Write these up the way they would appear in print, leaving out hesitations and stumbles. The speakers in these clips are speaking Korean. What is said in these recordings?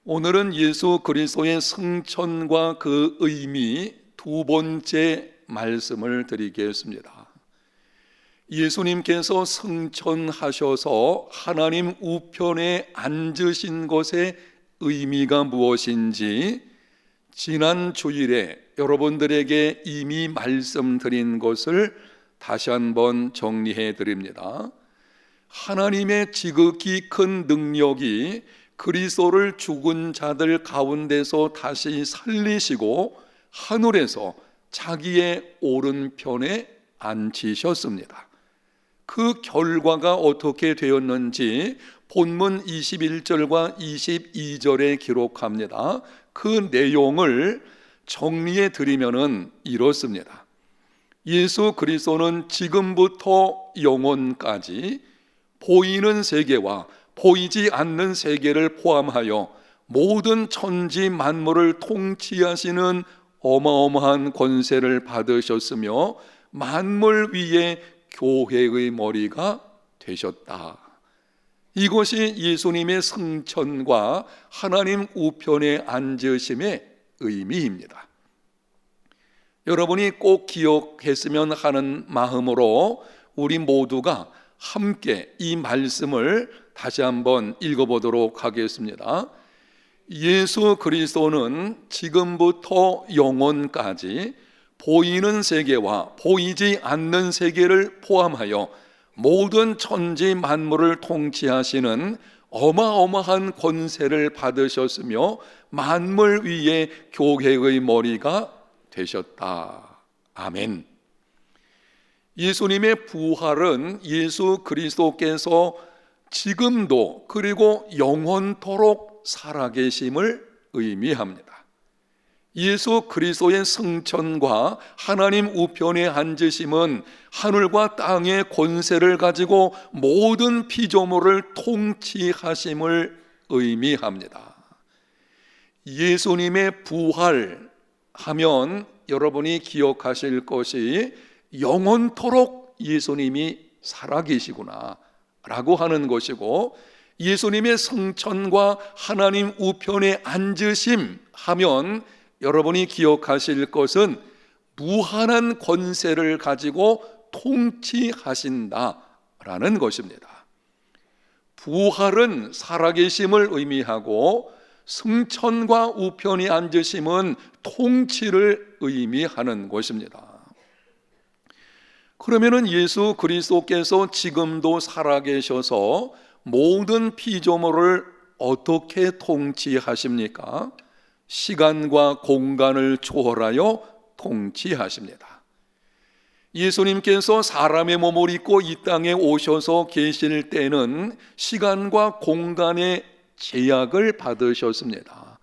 오늘은 예수 그리스도의 승천과 그 의미 두 번째 말씀을 드리겠습니다. 예수님께서 승천하셔서 하나님 우편에 앉으신 것의 의미가 무엇인지 지난 주일에 여러분들에게 이미 말씀드린 것을 다시 한번 정리해 드립니다. 하나님의 지극히 큰 능력이 그리스도를 죽은 자들 가운데서 다시 살리시고 하늘에서 자기의 오른편에 앉히셨습니다. 그 결과가 어떻게 되었는지 본문 21절과 22절에 기록합니다. 그 내용을 정리해 드리면은 이렇습니다. 예수 그리스도는 지금부터 영원까지 보이는 세계와 보이지 않는 세계를 포함하여 모든 천지 만물을 통치하시는 어마어마한 권세를 받으셨으며 만물 위에 교회의 머리가 되셨다. 이것이 예수님의 승천과 하나님 우편에 앉으심의 의미입니다. 여러분이 꼭 기억했으면 하는 마음으로 우리 모두가 함께 이 말씀을 다시 한번 읽어보도록 하겠습니다. 예수 그리스도는 지금부터 영원까지 보이는 세계와 보이지 않는 세계를 포함하여 모든 천지 만물을 통치하시는 어마어마한 권세를 받으셨으며 만물 위에 교회의 머리가 되셨다. 아멘. 예수님의 부활은 예수 그리스도께서 지금도 그리고 영원토록 살아계심을 의미합니다. 예수 그리스도의 승천과 하나님 우편에 앉으심은 하늘과 땅의 권세를 가지고 모든 피조물을 통치하심을 의미합니다. 예수님의 부활하면 여러분이 기억하실 것이 영원토록 예수님이 살아계시구나 라고 하는 것이고, 예수님의 승천과 하나님 우편에 앉으심 하면 여러분이 기억하실 것은 무한한 권세를 가지고 통치하신다라는 것입니다. 부활은 살아계심을 의미하고 승천과 우편에 앉으심은 통치를 의미하는 것입니다. 그러면은 예수 그리스도께서 지금도 살아계셔서 모든 피조물을 어떻게 통치하십니까? 시간과 공간을 초월하여 통치하십니다. 예수님께서 사람의 몸을 입고 이 땅에 오셔서 계실 때는 시간과 공간의 제약을 받으셨습니다.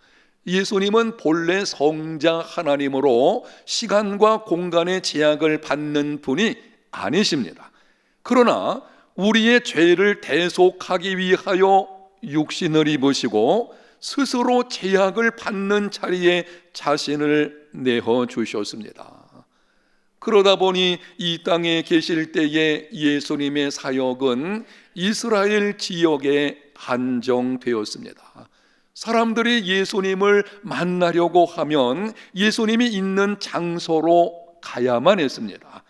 예수님은 본래 성자 하나님으로 시간과 공간의 제약을 받는 분이 아니십니다. 그러나 우리의 죄를 대속하기 위하여 육신을 입으시고 스스로 제약을 받는 자리에 자신을 내어 주셨습니다. 그러다 보니 이 땅에 계실 때에 예수님의 사역은 이스라엘 지역에 한정되었습니다. 사람들이 예수님을 만나려고 하면 예수님이 있는 장소로 가야만 했습니다.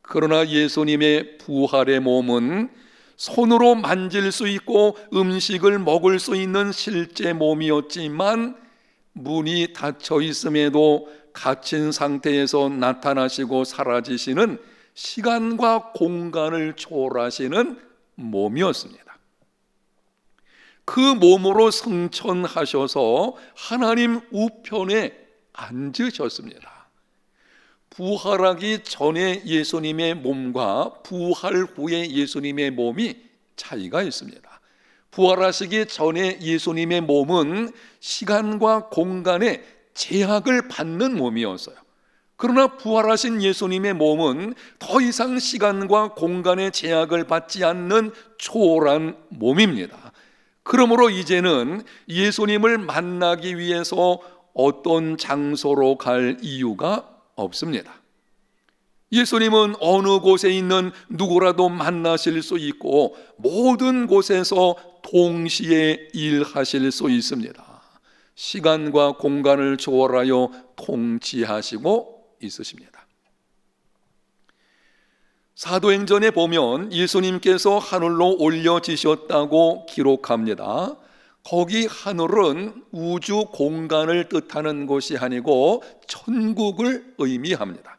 그러나 예수님의 부활의 몸은 손으로 만질 수 있고 음식을 먹을 수 있는 실제 몸이었지만 문이 닫혀 있음에도 갇힌 상태에서 나타나시고 사라지시는 시간과 공간을 초월하시는 몸이었습니다. 그 몸으로 승천하셔서 하나님 우편에 앉으셨습니다. 부활하기 전에 예수님의 몸과 부활 후에 예수님의 몸이 차이가 있습니다. 부활하시기 전에 예수님의 몸은 시간과 공간의 제약을 받는 몸이었어요. 그러나 부활하신 예수님의 몸은 더 이상 시간과 공간의 제약을 받지 않는 초월한 몸입니다. 그러므로 이제는 예수님을 만나기 위해서 어떤 장소로 갈 이유가 없습니다. 예수님은 어느 곳에 있는 누구라도 만나실 수 있고 모든 곳에서 동시에 일하실 수 있습니다. 시간과 공간을 초월하여 통치하시고 있으십니다. 사도행전에 보면 예수님께서 하늘로 올려지셨다고 기록합니다. 거기 하늘은 우주 공간을 뜻하는 것이 아니고 천국을 의미합니다.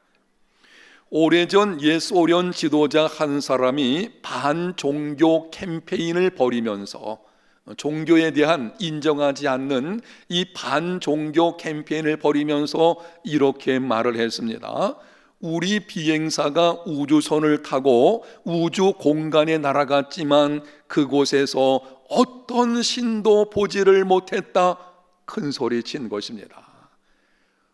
오래전 옛소련 지도자 한 사람이 반종교 캠페인을 벌이면서 종교에 대한 인정하지 않는 이 반종교 캠페인을 벌이면서 이렇게 말을 했습니다. 우리 비행사가 우주선을 타고 우주 공간에 날아갔지만 그곳에서 어떤 신도 보지를 못했다, 큰 소리 친 것입니다.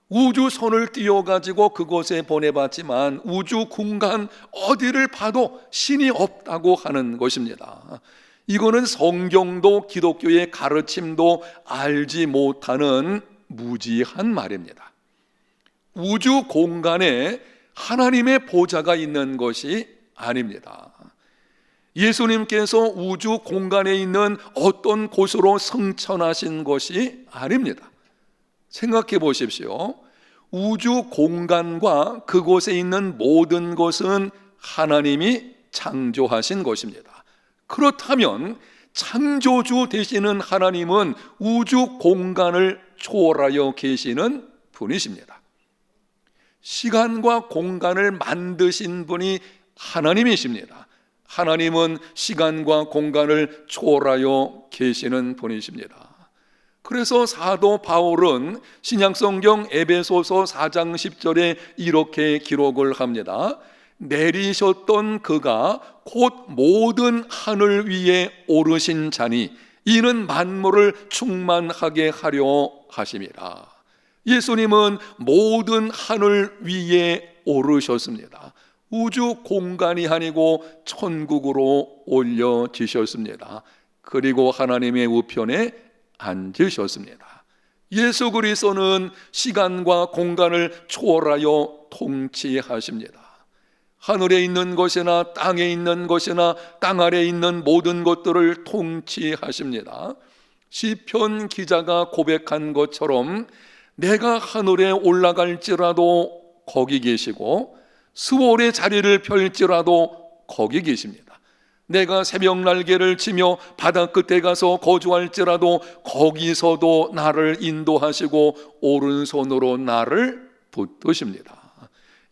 우주선을 띄워가지고 그곳에 보내봤지만 우주 공간 어디를 봐도 신이 없다고 하는 것입니다. 이거는 성경도 기독교의 가르침도 알지 못하는 무지한 말입니다. 우주 공간에 하나님의 보좌가 있는 것이 아닙니다. 예수님께서 우주 공간에 있는 어떤 곳으로 승천하신 것이 아닙니다. 생각해 보십시오. 우주 공간과 그곳에 있는 모든 것은 하나님이 창조하신 것입니다. 그렇다면 창조주 되시는 하나님은 우주 공간을 초월하여 계시는 분이십니다. 시간과 공간을 만드신 분이 하나님이십니다. 하나님은 시간과 공간을 초월하여 계시는 분이십니다. 그래서 사도 바울은 신약성경 에베소서 4장 10절에 이렇게 기록을 합니다. 내리셨던 그가 곧 모든 하늘 위에 오르신 자니 이는 만물을 충만하게 하려 하심이라. 예수님은 모든 하늘 위에 오르셨습니다. 우주 공간이 아니고 천국으로 올려지셨습니다. 그리고 하나님의 우편에 앉으셨습니다. 예수 그리스도는 시간과 공간을 초월하여 통치하십니다. 하늘에 있는 것이나 땅에 있는 것이나 땅 아래에 있는 모든 것들을 통치하십니다. 시편 기자가 고백한 것처럼 내가 하늘에 올라갈지라도 거기 계시고 수월의 자리를 펼지라도 거기 계십니다. 내가 새벽 날개를 치며 바다 끝에 가서 거주할지라도 거기서도 나를 인도하시고 오른손으로 나를 붙드십니다.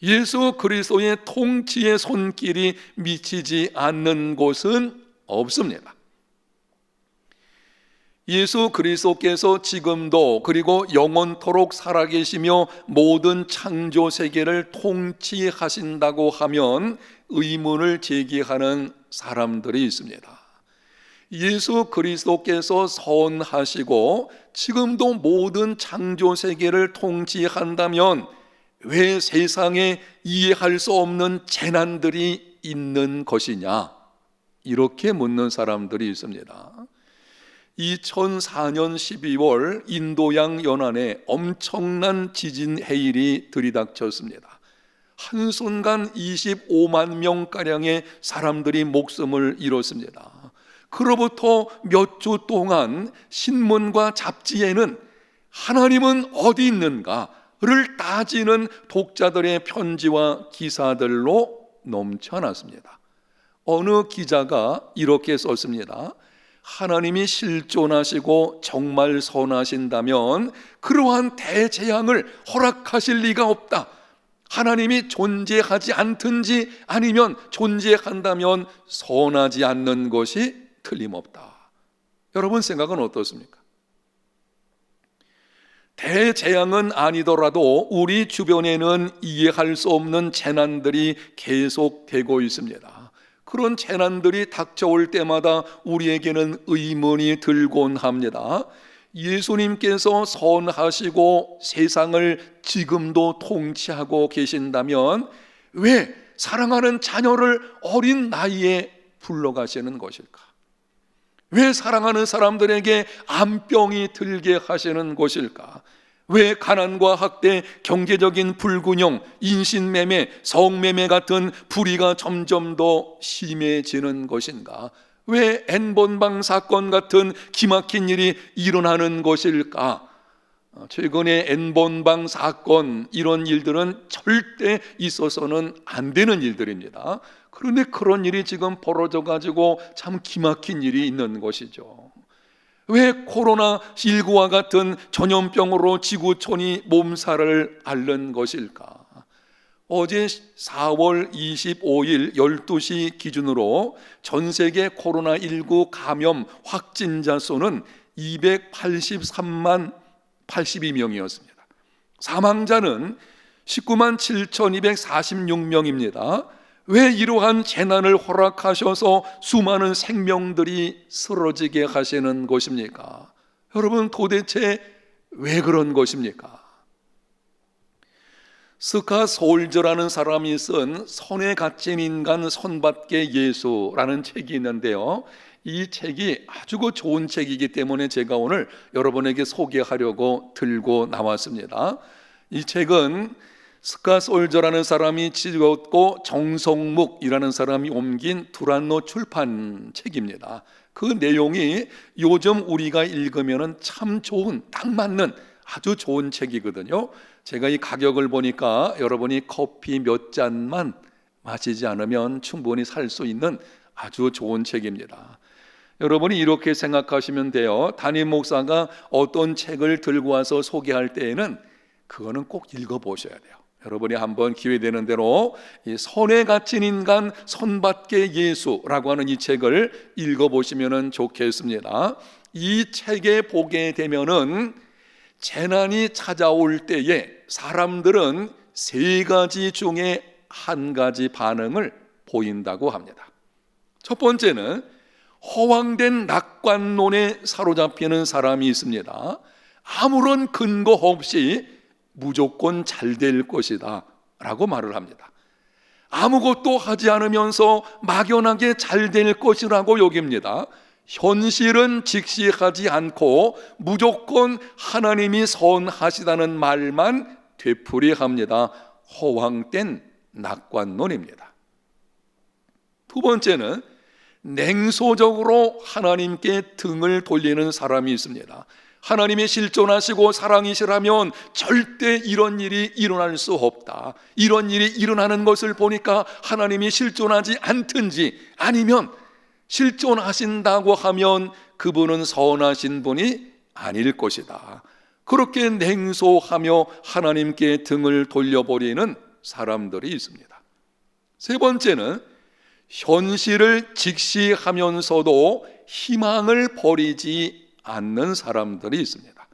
예수 그리스도의 통치의 손길이 미치지 않는 곳은 없습니다. 예수 그리스도께서 지금도 그리고 영원토록 살아계시며 모든 창조 세계를 통치하신다고 하면 의문을 제기하는 사람들이 있습니다. 예수 그리스도께서 선하시고 지금도 모든 창조 세계를 통치한다면 왜 세상에 이해할 수 없는 재난들이 있는 것이냐? 이렇게 묻는 사람들이 있습니다. 2004년 12월 인도양 연안에 엄청난 지진 해일이 들이닥쳤습니다. 한순간 25만 명가량의 사람들이 목숨을 잃었습니다. 그로부터 몇 주 동안 신문과 잡지에는 하나님은 어디 있는가를 따지는 독자들의 편지와 기사들로 넘쳐났습니다. 어느 기자가 이렇게 썼습니다. 하나님이 실존하시고 정말 선하신다면 그러한 대재앙을 허락하실 리가 없다. 하나님이 존재하지 않든지 아니면 존재한다면 선하지 않는 것이 틀림없다. 여러분 생각은 어떻습니까? 대재앙은 아니더라도 우리 주변에는 이해할 수 없는 재난들이 계속되고 있습니다. 그런 재난들이 닥쳐올 때마다 우리에게는 의문이 들곤 합니다. 예수님께서 선하시고 세상을 지금도 통치하고 계신다면 왜 사랑하는 자녀를 어린 나이에 불러가시는 것일까? 왜 사랑하는 사람들에게 암병이 들게 하시는 것일까? 왜 가난과 학대, 경제적인 불균형, 인신매매, 성매매 같은 불의가 점점 더 심해지는 것인가? 왜 N번방 사건 같은 기막힌 일이 일어나는 것일까? 최근에 N번방 사건, 이런 일들은 절대 있어서는 안 되는 일들입니다. 그런데 그런 일이 지금 벌어져 가지고 참 기막힌 일이 있는 것이죠. 왜 코로나19와 같은 전염병으로 지구촌이 몸살을 앓는 것일까? 어제 4월 25일 12시 기준으로 전 세계 코로나19 감염 확진자 수는 283만 82명이었습니다. 사망자는 19만 7,246명입니다. 왜 이러한 재난을 허락하셔서 수많은 생명들이 쓰러지게 하시는 것입니까? 여러분, 도대체 왜 그런 것입니까? 스카 솔저라는 사람이 쓴 선에 갇힌 인간 선밖의 예수라는 책이 있는데요, 이 책이 아주 좋은 책이기 때문에 제가 오늘 여러분에게 소개하려고 들고 나왔습니다. 이 책은 스카 솔저라는 사람이 찍었고 정성묵이라는 사람이 옮긴 두란노 출판 책입니다. 그 내용이 요즘 우리가 읽으면 참 좋은, 딱 맞는 아주 좋은 책이거든요. 제가 이 가격을 보니까 여러분이 커피 몇 잔만 마시지 않으면 충분히 살 수 있는 아주 좋은 책입니다. 여러분이 이렇게 생각하시면 돼요. 담임 목사가 어떤 책을 들고 와서 소개할 때에는 그거는 꼭 읽어보셔야 돼요. 여러분이 한번 기회 되는 대로 이 선에 갇힌 인간 선밖의 예수라고 하는 이 책을 읽어보시면 좋겠습니다. 이 책에 보게 되면은 재난이 찾아올 때에 사람들은 세 가지 중에 한 가지 반응을 보인다고 합니다. 첫 번째는 허황된 낙관론에 사로잡히는 사람이 있습니다. 아무런 근거 없이 무조건 잘 될 것이다 라고 말을 합니다. 아무것도 하지 않으면서 막연하게 잘 될 것이라고 여깁니다. 현실은 직시하지 않고 무조건 하나님이 선하시다는 말만 되풀이합니다. 허황된 낙관론입니다. 두 번째는 냉소적으로 하나님께 등을 돌리는 사람이 있습니다. 하나님이 실존하시고 사랑이시라면 절대 이런 일이 일어날 수 없다, 이런 일이 일어나는 것을 보니까 하나님이 실존하지 않든지, 아니면 실존하신다고 하면 그분은 선하신 분이 아닐 것이다, 그렇게 냉소하며 하나님께 등을 돌려버리는 사람들이 있습니다. 세 번째는 현실을 직시하면서도 희망을 버리지 않는 사람들이 있습니다.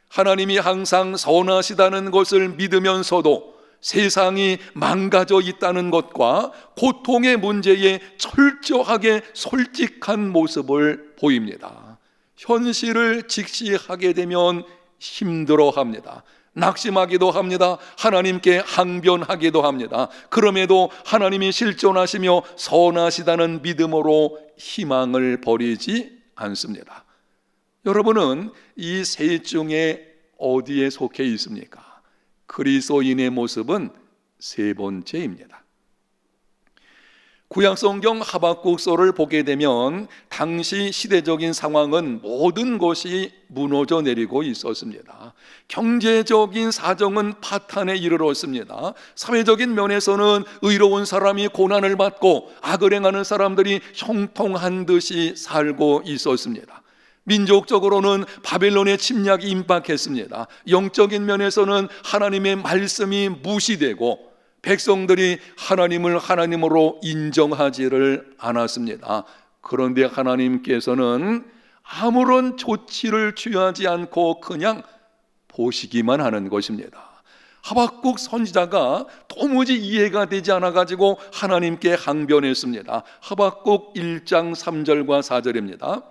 하나님이 항상 선하시다는 것을 믿으면서도 세상이 망가져 있다는 것과 고통의 문제에 철저하게 솔직한 모습을 보입니다. 현실을 직시하게 되면 힘들어합니다. 낙심하기도 합니다. 하나님께 항변하기도 합니다. 그럼에도 하나님이 실존하시며 선하시다는 믿음으로 희망을 버리지 않습니다. 여러분은 이 셋 중에 어디에 속해 있습니까? 그리스도인의 모습은 세 번째입니다. 구약성경 하박국서를 보게 되면 당시 시대적인 상황은 모든 것이 무너져 내리고 있었습니다. 경제적인 사정은 파탄에 이르렀습니다. 사회적인 면에서는 의로운 사람이 고난을 받고 악을 행하는 사람들이 형통한 듯이 살고 있었습니다. 민족적으로는 바벨론의 침략이 임박했습니다. 영적인 면에서는 하나님의 말씀이 무시되고 백성들이 하나님을 하나님으로 인정하지를 않았습니다. 그런데 하나님께서는 아무런 조치를 취하지 않고 그냥 보시기만 하는 것입니다. 하박국 선지자가 도무지 이해가 되지 않아 가지고 하나님께 항변했습니다. 하박국 1장 3절과 4절입니다.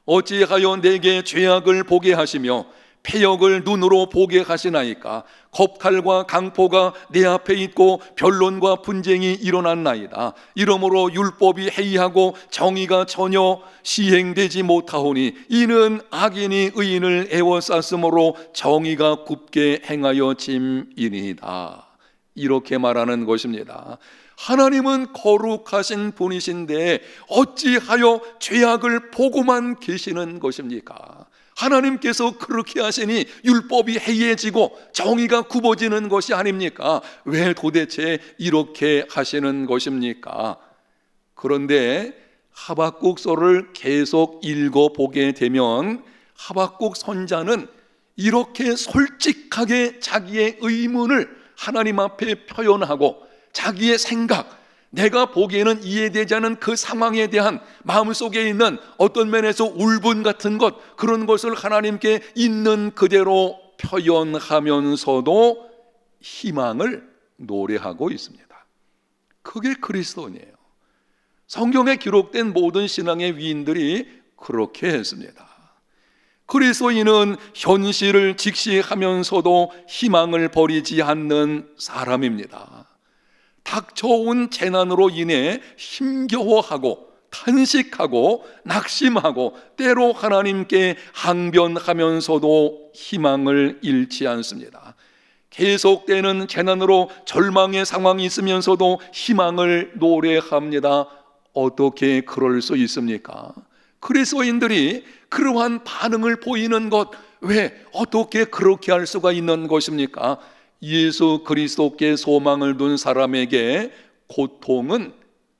어찌하여 내게 죄악을 보게 하시며 패역을 눈으로 보게 하시나이까? 겁탈과 강포가 내 앞에 있고 변론과 분쟁이 일어났나이다. 이러므로 율법이 해이하고 정의가 전혀 시행되지 못하오니 이는 악인이 의인을 애워쌌으므로 정의가 굽게 행하여 짐이니이다. 이렇게 말하는 것입니다. 하나님은 거룩하신 분이신데 어찌하여 죄악을 보고만 계시는 것입니까? 하나님께서 그렇게 하시니 율법이 해이해지고 정의가 굽어지는 것이 아닙니까? 왜 도대체 이렇게 하시는 것입니까? 그런데 하박국서를 계속 읽어보게 되면 하박국 선자는 이렇게 솔직하게 자기의 의문을 하나님 앞에 표현하고 자기의 생각, 내가 보기에는 이해되지 않은 그 상황에 대한 마음속에 있는 어떤 면에서 울분 같은 것, 그런 것을 하나님께 있는 그대로 표현하면서도 희망을 노래하고 있습니다. 그게 그리스도인이에요. 성경에 기록된 모든 신앙의 위인들이 그렇게 했습니다. 그리스도인은 현실을 직시하면서도 희망을 버리지 않는 사람입니다. 닥쳐온 재난으로 인해 힘겨워하고 탄식하고 낙심하고 때로 하나님께 항변하면서도 희망을 잃지 않습니다. 계속되는 재난으로 절망의 상황이 있으면서도 희망을 노래합니다. 어떻게 그럴 수 있습니까? 그리스도인들이 그러한 반응을 보이는 것, 왜 어떻게 그렇게 할 수가 있는 것입니까? 예수 그리스도께 소망을 둔 사람에게 고통은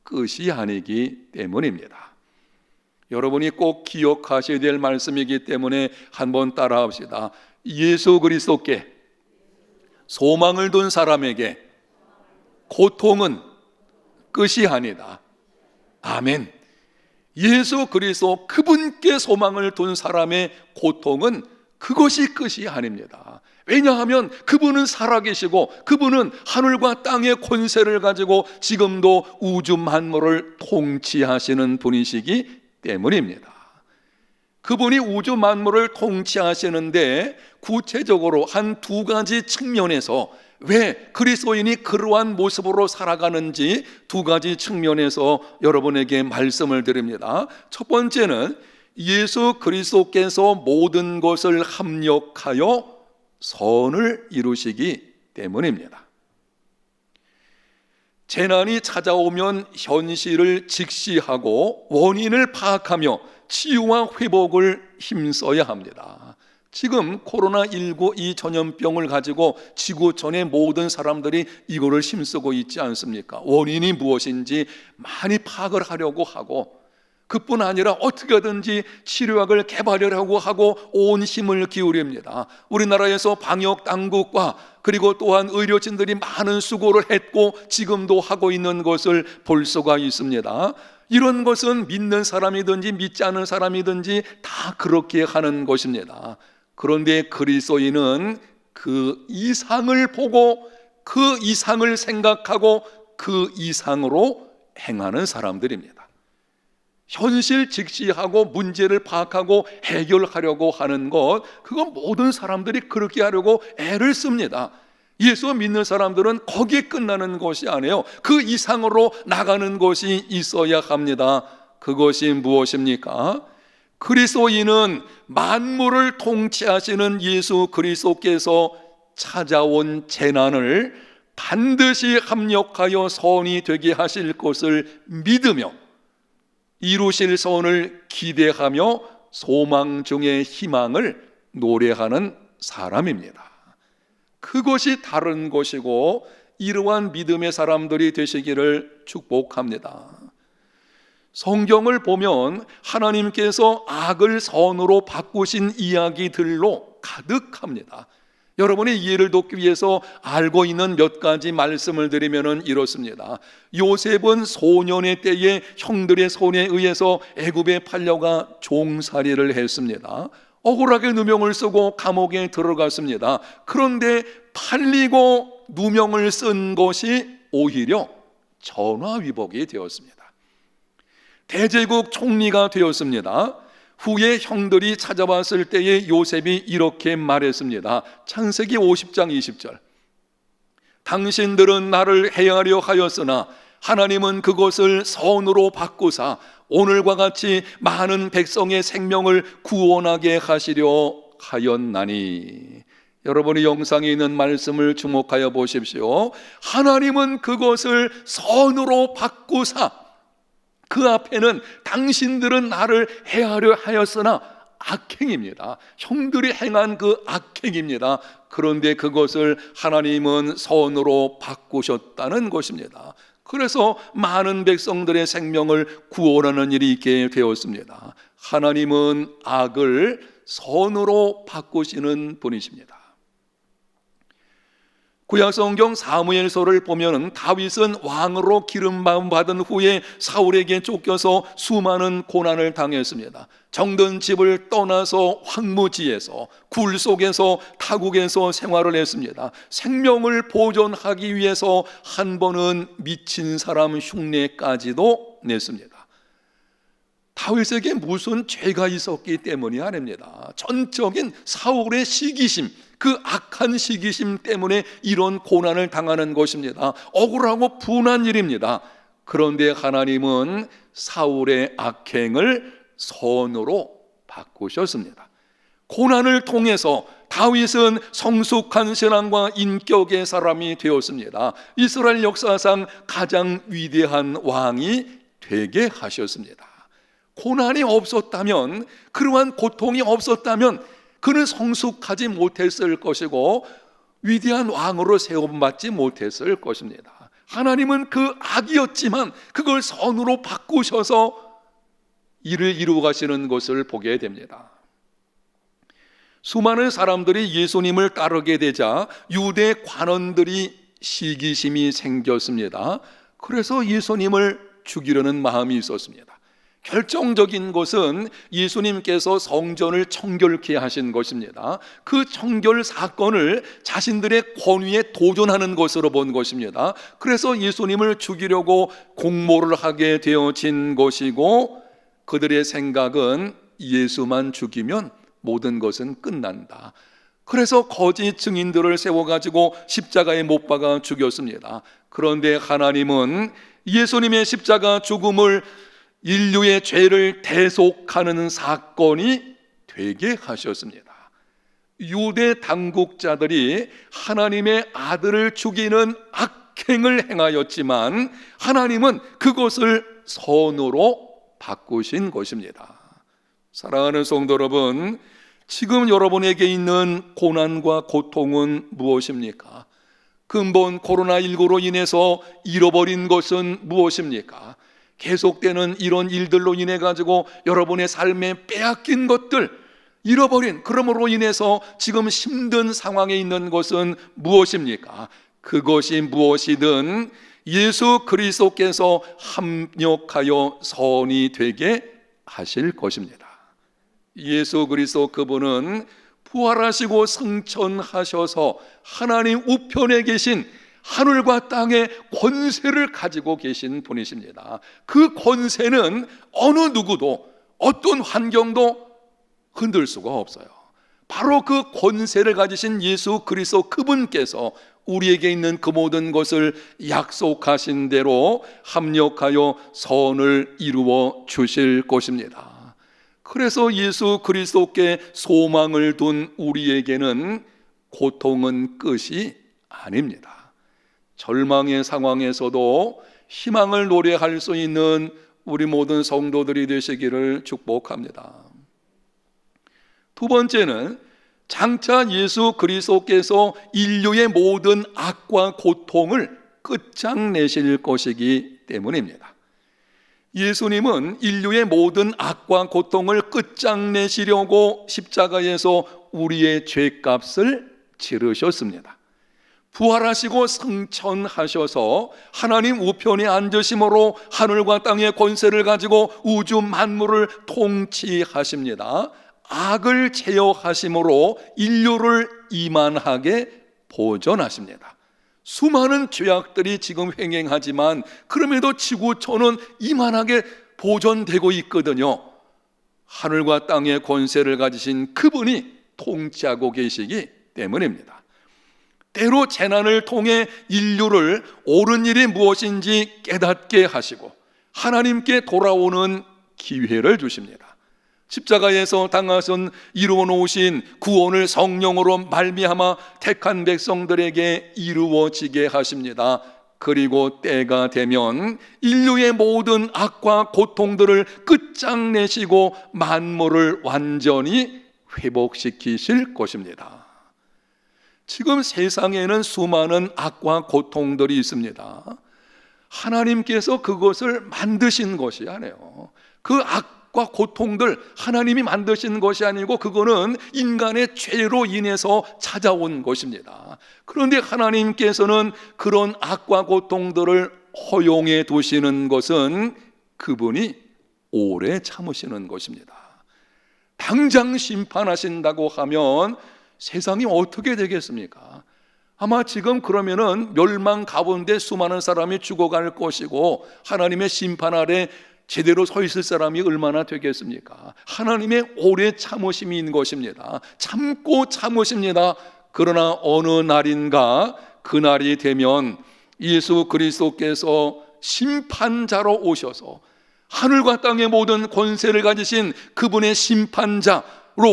끝이 아니기 때문입니다. 여러분이 꼭 기억하셔야 될 말씀이기 때문에 한번 따라합시다. 예수 그리스도께 소망을 둔 사람에게 고통은 끝이 아니다. 아멘. 예수 그리스도 그분께 소망을 둔 사람의 고통은 그것이 끝이 아닙니다. 왜냐하면 그분은 살아계시고 그분은 하늘과 땅의 권세를 가지고 지금도 우주 만물을 통치하시는 분이시기 때문입니다. 그분이 우주 만물을 통치하시는데 구체적으로 한 두 가지 측면에서 왜 그리스도인이 그러한 모습으로 살아가는지 두 가지 측면에서 여러분에게 말씀을 드립니다. 첫 번째는 예수 그리스도께서 모든 것을 합력하여 선을 이루시기 때문입니다. 재난이 찾아오면 현실을 직시하고 원인을 파악하며 치유와 회복을 힘써야 합니다. 지금 코로나19 이 전염병을 가지고 지구촌의 모든 사람들이 이거를 힘쓰고 있지 않습니까? 원인이 무엇인지 많이 파악을 하려고 하고, 그뿐 아니라 어떻게든지 치료약을 개발하려고 하고 온 힘을 기울입니다. 우리나라에서 방역 당국과 그리고 또한 의료진들이 많은 수고를 했고 지금도 하고 있는 것을 볼 수가 있습니다. 이런 것은 믿는 사람이든지 믿지 않는 사람이든지 다 그렇게 하는 것입니다. 그런데 그리스도인은 그 이상을 보고 그 이상을 생각하고 그 이상으로 행하는 사람들입니다. 현실 직시하고 문제를 파악하고 해결하려고 하는 것, 그건 모든 사람들이 그렇게 하려고 애를 씁니다. 예수 믿는 사람들은 거기에 끝나는 것이 아니에요. 그 이상으로 나가는 것이 있어야 합니다. 그것이 무엇입니까? 그리스도인은 만물을 통치하시는 예수 그리스도께서 찾아온 재난을 반드시 합력하여 선이 되게 하실 것을 믿으며 이루실 선을 기대하며 소망 중에 희망을 노래하는 사람입니다. 그것이 다른 것이고 이러한 믿음의 사람들이 되시기를 축복합니다. 성경을 보면 하나님께서 악을 선으로 바꾸신 이야기들로 가득합니다. 여러분의 이해를 돕기 위해서 알고 있는 몇 가지 말씀을 드리면 이렇습니다. 요셉은 소년의 때에 형들의 손에 의해서 애굽에 팔려가 종살이를 했습니다. 억울하게 누명을 쓰고 감옥에 들어갔습니다. 그런데 팔리고 누명을 쓴 것이 오히려 전화위복이 되었습니다. 대제국 총리가 되었습니다. 후에 형들이 찾아왔을 때에 요셉이 이렇게 말했습니다. 창세기 50장 20절. 당신들은 나를 해하려 하였으나 하나님은 그것을 선으로 바꾸사 오늘과 같이 많은 백성의 생명을 구원하게 하시려 하였나니. 여러분이 영상에 있는 말씀을 주목하여 보십시오. 하나님은 그것을 선으로 바꾸사, 그 앞에는 당신들은 나를 해하려 하였으나 악행입니다. 형들이 행한 그 악행입니다. 그런데 그것을 하나님은 선으로 바꾸셨다는 것입니다. 그래서 많은 백성들의 생명을 구원하는 일이 있게 되었습니다. 하나님은 악을 선으로 바꾸시는 분이십니다. 구약성경 사무엘서를 보면 다윗은 왕으로 기름 부음 받은 후에 사울에게 쫓겨서 수많은 고난을 당했습니다. 정든 집을 떠나서 황무지에서 굴 속에서 타국에서 생활을 했습니다. 생명을 보존하기 위해서 한 번은 미친 사람 흉내까지도 냈습니다. 다윗에게 무슨 죄가 있었기 때문이 아닙니다. 전적인 사울의 시기심, 그 악한 시기심 때문에 이런 고난을 당하는 것입니다. 억울하고 분한 일입니다. 그런데 하나님은 사울의 악행을 선으로 바꾸셨습니다. 고난을 통해서 다윗은 성숙한 신앙과 인격의 사람이 되었습니다. 이스라엘 역사상 가장 위대한 왕이 되게 하셨습니다. 고난이 없었다면, 그러한 고통이 없었다면 그는 성숙하지 못했을 것이고 위대한 왕으로 세움받지 못했을 것입니다. 하나님은 그 악이었지만 그걸 선으로 바꾸셔서 일을 이루어 가시는 것을 보게 됩니다. 수많은 사람들이 예수님을 따르게 되자 유대 관원들이 시기심이 생겼습니다. 그래서 예수님을 죽이려는 마음이 있었습니다. 결정적인 것은 예수님께서 성전을 청결케 하신 것입니다. 그 청결 사건을 자신들의 권위에 도전하는 것으로 본 것입니다. 그래서 예수님을 죽이려고 공모를 하게 되어진 것이고, 그들의 생각은 예수만 죽이면 모든 것은 끝난다. 그래서 거짓 증인들을 세워가지고 십자가에 못 박아 죽였습니다. 그런데 하나님은 예수님의 십자가 죽음을 인류의 죄를 대속하는 사건이 되게 하셨습니다. 유대 당국자들이 하나님의 아들을 죽이는 악행을 행하였지만 하나님은 그것을 선으로 바꾸신 것입니다. 사랑하는 성도 여러분, 지금 여러분에게 있는 고난과 고통은 무엇입니까? 근본 코로나19로 인해서 잃어버린 것은 무엇입니까? 계속되는 이런 일들로 인해 가지고 여러분의 삶에 빼앗긴 것들, 잃어버린, 그러므로 인해서 지금 힘든 상황에 있는 것은 무엇입니까? 그것이 무엇이든 예수 그리스도께서 합력하여 선이 되게 하실 것입니다. 예수 그리스도 그분은 부활하시고 승천하셔서 하나님 우편에 계신 하늘과 땅의 권세를 가지고 계신 분이십니다. 그 권세는 어느 누구도 어떤 환경도 흔들 수가 없어요. 바로 그 권세를 가지신 예수 그리스도 그분께서 우리에게 있는 그 모든 것을 약속하신 대로 합력하여 선을 이루어 주실 것입니다. 그래서 예수 그리스도께 소망을 둔 우리에게는 고통은 끝이 아닙니다. 절망의 상황에서도 희망을 노래할 수 있는 우리 모든 성도들이 되시기를 축복합니다. 두 번째는 장차 예수 그리스도께서 인류의 모든 악과 고통을 끝장내실 것이기 때문입니다. 예수님은 인류의 모든 악과 고통을 끝장내시려고 십자가에서 우리의 죄값을 치르셨습니다. 부활하시고 승천하셔서 하나님 우편에 앉으심으로 하늘과 땅의 권세를 가지고 우주 만물을 통치하십니다. 악을 제어하심으로 인류를 이만하게 보존하십니다. 수많은 죄악들이 지금 횡행하지만 그럼에도 지구촌은 이만하게 보존되고 있거든요. 하늘과 땅의 권세를 가지신 그분이 통치하고 계시기 때문입니다. 때로 재난을 통해 인류를 옳은 일이 무엇인지 깨닫게 하시고 하나님께 돌아오는 기회를 주십니다. 십자가에서 당하신 이루어 놓으신 구원을 성령으로 말미암아 택한 백성들에게 이루어지게 하십니다. 그리고 때가 되면 인류의 모든 악과 고통들을 끝장내시고 만물을 완전히 회복시키실 것입니다. 지금 세상에는 수많은 악과 고통들이 있습니다. 하나님께서 그것을 만드신 것이 아니에요. 그 악과 고통들 하나님이 만드신 것이 아니고 그거는 인간의 죄로 인해서 찾아온 것입니다. 그런데 하나님께서는 그런 악과 고통들을 허용해 두시는 것은 그분이 오래 참으시는 것입니다. 당장 심판하신다고 하면 세상이 어떻게 되겠습니까? 아마 지금 그러면은 멸망 가운데 수많은 사람이 죽어갈 것이고 하나님의 심판 아래 제대로 서 있을 사람이 얼마나 되겠습니까? 하나님의 오래 참으심인 것입니다. 참고 참으십니다. 그러나 어느 날인가 그날이 되면 예수 그리스도께서 심판자로 오셔서 하늘과 땅의 모든 권세를 가지신 그분의 심판자로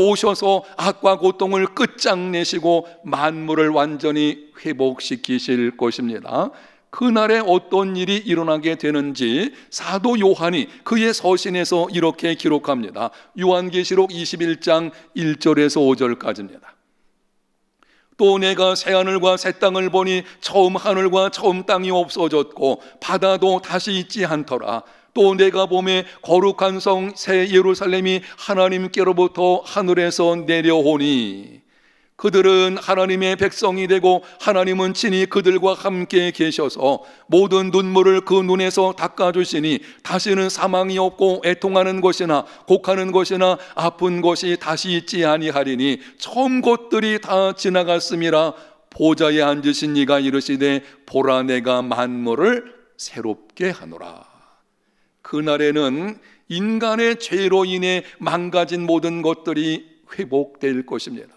오셔서 악과 고통을 끝장내시고 만물을 완전히 회복시키실 것입니다. 그날에 어떤 일이 일어나게 되는지 사도 요한이 그의 서신에서 이렇게 기록합니다. 요한계시록 21장 1절에서 5절까지입니다. 또 내가 새하늘과 새 땅을 보니 처음 하늘과 처음 땅이 없어졌고 바다도 다시 있지 않더라. 또 내가 보매 거룩한 성 새 예루살렘이 하나님께로부터 하늘에서 내려오니 그들은 하나님의 백성이 되고 하나님은 친히 그들과 함께 계셔서 모든 눈물을 그 눈에서 닦아주시니 다시는 사망이 없고 애통하는 것이나 곡하는 것이나 아픈 것이 다시 있지 아니하리니 처음 것들이 다 지나갔음이라. 보좌에 앉으신 이가 이르시되 보라 내가 만물을 새롭게 하노라. 그날에는 인간의 죄로 인해 망가진 모든 것들이 회복될 것입니다.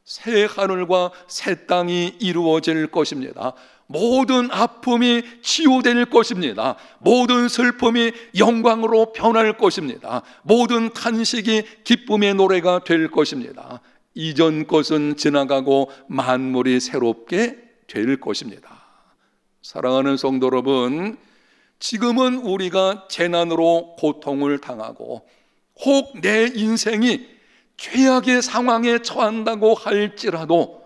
새 하늘과 새 땅이 이루어질 것입니다. 모든 아픔이 치유될 것입니다. 모든 슬픔이 영광으로 변할 것입니다. 모든 탄식이 기쁨의 노래가 될 것입니다. 이전 것은 지나가고 만물이 새롭게 될 것입니다. 사랑하는 성도 여러분, 지금은 우리가 재난으로 고통을 당하고 혹 내 인생이 최악의 상황에 처한다고 할지라도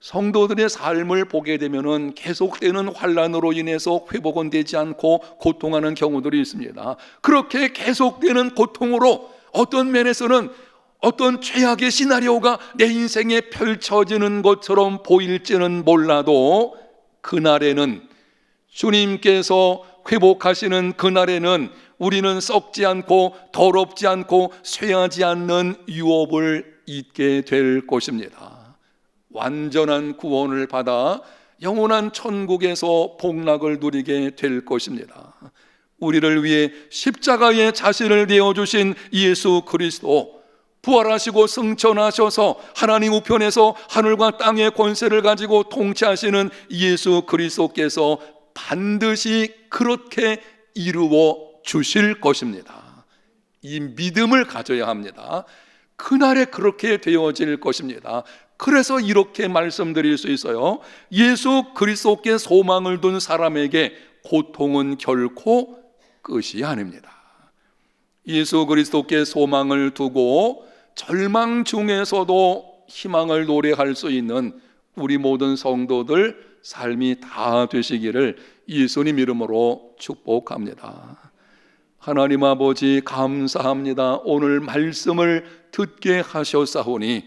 성도들의 삶을 보게 되면은 계속되는 환난으로 인해서 회복은 되지 않고 고통하는 경우들이 있습니다. 그렇게 계속되는 고통으로 어떤 면에서는 어떤 최악의 시나리오가 내 인생에 펼쳐지는 것처럼 보일지는 몰라도 그날에는 주님께서 회복하시는 그날에는 우리는 썩지 않고 더럽지 않고 쇠하지 않는 유업을 잊게 될 것입니다. 완전한 구원을 받아 영원한 천국에서 복락을 누리게 될 것입니다. 우리를 위해 십자가에 자신을 내어주신 예수 그리스도, 부활하시고 승천하셔서 하나님 우편에서 하늘과 땅의 권세를 가지고 통치하시는 예수 그리스도께서 반드시 그렇게 이루어 주실 것입니다. 이 믿음을 가져야 합니다. 그날에 그렇게 되어질 것입니다. 그래서 이렇게 말씀드릴 수 있어요. 예수 그리스도께 소망을 둔 사람에게 고통은 결코 끝이 아닙니다. 예수 그리스도께 소망을 두고 절망 중에서도 희망을 노래할 수 있는 우리 모든 성도들 삶이 다 되시기를 예수님 이름으로 축복합니다. 하나님 아버지 감사합니다. 오늘 말씀을 듣게 하셨사오니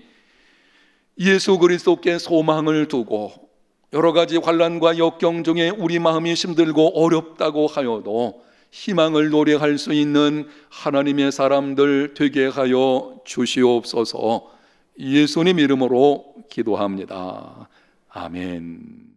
예수 그리스도께 소망을 두고 여러 가지 환난과 역경 중에 우리 마음이 힘들고 어렵다고 하여도 희망을 노래할 수 있는 하나님의 사람들 되게 하여 주시옵소서. 예수님 이름으로 기도합니다. 아멘.